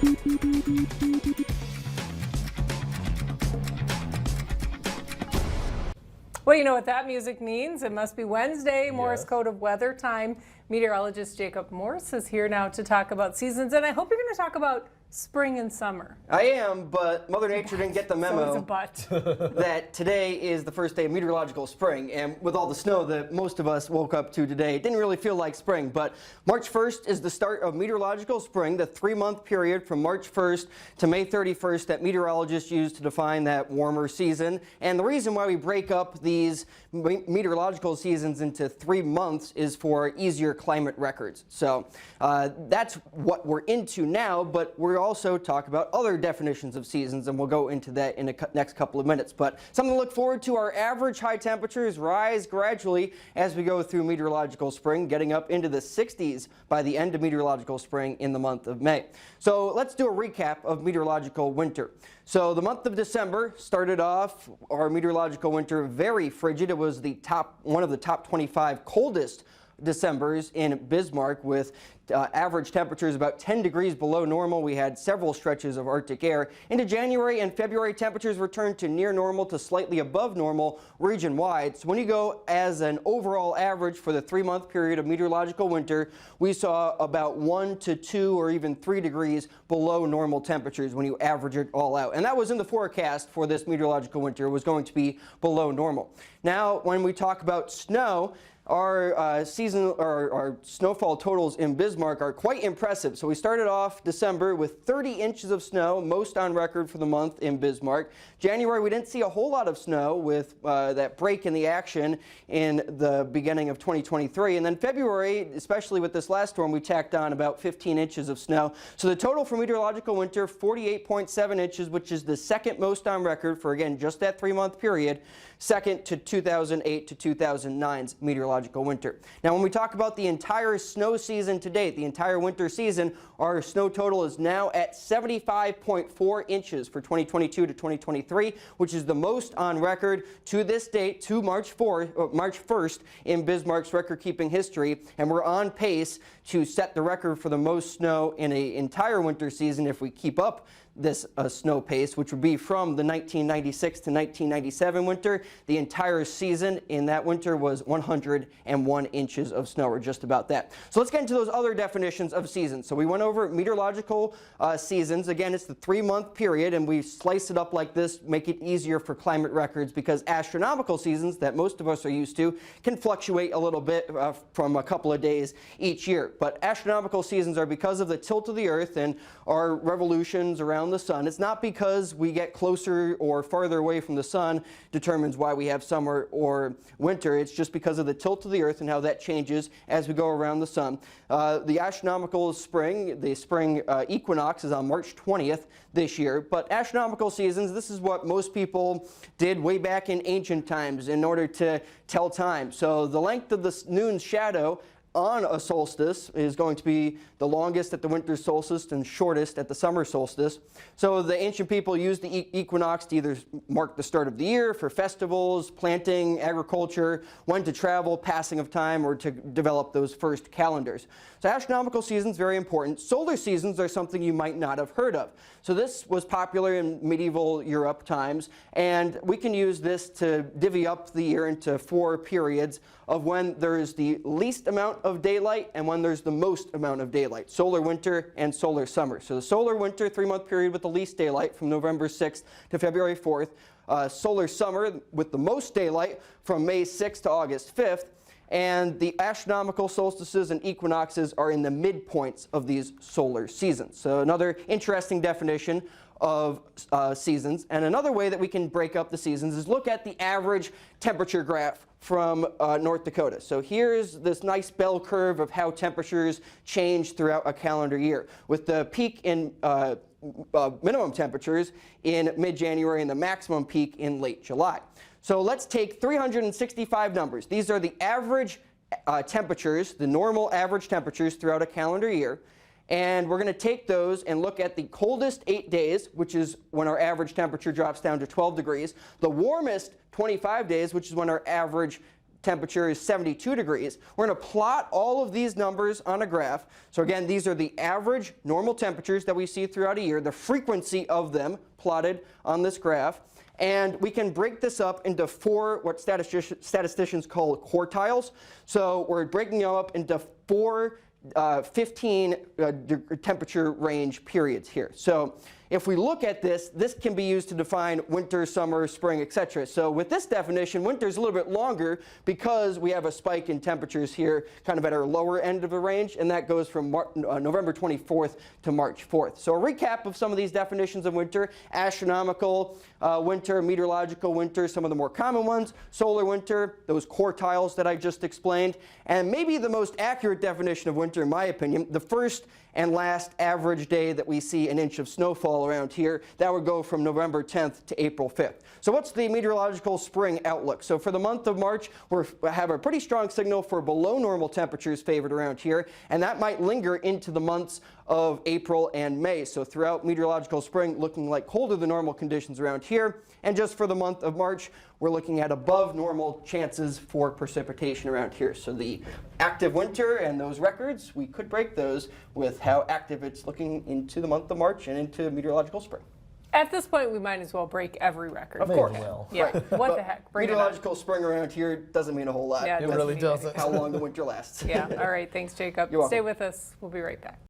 Well, you know what that music means. It must be Wednesday, Morse Code of Weather time. Meteorologist Jacob Morse is here now to talk about seasons, and I hope you're going to talk about spring and summer. I am, but Mother Nature didn't get the memo that today is the first day of meteorological spring. And with all the snow that most of us woke up to today, it didn't really feel like spring. But March 1st is the start of meteorological spring, the 3-month period from March 1st to May 31st that meteorologists use to define that warmer season. And the reason why we break up these meteorological seasons into 3 months is for easier climate records. So that's what we're into now, but we're also talk about other definitions of seasons, and we'll go into that in the next couple of minutes. But something to look forward to, our average high temperatures rise gradually as we go through meteorological spring, getting up into the 60s by the end of meteorological spring in the month of May. So let's do a recap of meteorological winter. So the month of December started off our meteorological winter very frigid. It was one of the top 25 coldest Decembers in Bismarck, with average temperatures about 10 degrees below normal. We had several stretches of Arctic air. Into January and February, temperatures returned to near normal to slightly above normal region-wide. So when you go as an overall average for the 3-month period of meteorological winter, we saw about 1 to 2 or even 3 degrees below normal temperatures when you average it all out. And that was in the forecast for this meteorological winter. It was going to be below normal. Now, when we talk about snow, our snowfall totals in Bismarck are quite impressive. So we started off December with 30 inches of snow, most on record for the month in Bismarck. January, we didn't see a whole lot of snow with that break in the action in the beginning of 2023. And then February, especially with this last storm, we tacked on about 15 inches of snow. So the total for meteorological winter, 48.7 inches, which is the second most on record for, again, just that 3-month period, second to 2008 to 2009's meteorological winter. Now, when we talk about the entire snow season to date, the entire winter season, our snow total is now at 75.4 inches for 2022 to 2023, which is the most on record to this date, to March 1st in Bismarck's record-keeping history, and we're on pace to set the record for the most snow in an entire winter season if we keep up this snow pace, which would be from the 1996 to 1997 winter. The entire season in that winter was 101 inches of snow, or just about that. So let's get into those other definitions of seasons. So we went over meteorological seasons. Again, it's the 3-month period, and we slice it up like this, make it easier for climate records, because astronomical seasons that most of us are used to can fluctuate a little bit from a couple of days each year. But astronomical seasons are because of the tilt of the Earth and our revolutions around the sun. It's not because we get closer or farther away from the sun determines why we have summer or winter. It's just because of the tilt of the Earth and how that changes as we go around the sun. The astronomical spring, the spring equinox, is on March 20th this year. But astronomical seasons, this is what most people did way back in ancient times in order to tell time. So the length of the noon's shadow on a solstice is going to be the longest at the winter solstice and shortest at the summer solstice. So the ancient people used the equinox to either mark the start of the year for festivals, planting, agriculture, when to travel, passing of time, or to develop those first calendars. So astronomical seasons, very important. Solar seasons are something you might not have heard of. So this was popular in medieval Europe times, and we can use this to divvy up the year into 4 periods of when there is the least amount of daylight and when there's the most amount of daylight: solar winter and solar summer. So the solar winter 3-month period with the least daylight from November 6th to February 4th. Solar summer with the most daylight from May 6th to August 5th. And the astronomical solstices and equinoxes are in the midpoints of these solar seasons. So another interesting definition of seasons. And another way that we can break up the seasons is look at the average temperature graph from North Dakota. So here's this nice bell curve of how temperatures change throughout a calendar year, with the peak in minimum temperatures in mid-January and the maximum peak in late July. So let's take 365 numbers. These are the average temperatures, the normal average temperatures throughout a calendar year. And we're going to take those and look at the coldest 8 days, which is when our average temperature drops down to 12 degrees. The warmest 25 days, which is when our average temperature is 72 degrees. We're going to plot all of these numbers on a graph. So again, these are the average normal temperatures that we see throughout a year, the frequency of them plotted on this graph. And we can break this up into 4 what statisticians call quartiles. So we're breaking them up into 4 15 temperature range periods here. So if we look at this, this can be used to define winter, summer, spring, etc. So with this definition, winter is a little bit longer because we have a spike in temperatures here kind of at our lower end of the range, and that goes from November 24th to March 4th. So a recap of some of these definitions of winter: astronomical winter, meteorological winter, some of the more common ones, solar winter, those quartiles that I just explained, and maybe the most accurate definition of winter, in my opinion, the first and last average day that we see an inch of snowfall around here. That would go from November 10th to April 5th. So what's the meteorological spring outlook? So for the month of March, we have a pretty strong signal for below normal temperatures favored around here, and that might linger into the months of April and May. So throughout meteorological spring, looking like colder than normal conditions around here. And just for the month of March, we're looking at above normal chances for precipitation around here. So the active winter and those records, we could break those with how active it's looking into the month of March and into meteorological spring. At this point, we might as well break every record. Of course. Yeah. Right. What the heck? Bring meteorological spring around here doesn't mean a whole lot. Yeah, it really doesn't. How long the winter lasts. Yeah. All right. Thanks, Jacob. You're welcome. Stay with us. We'll be right back.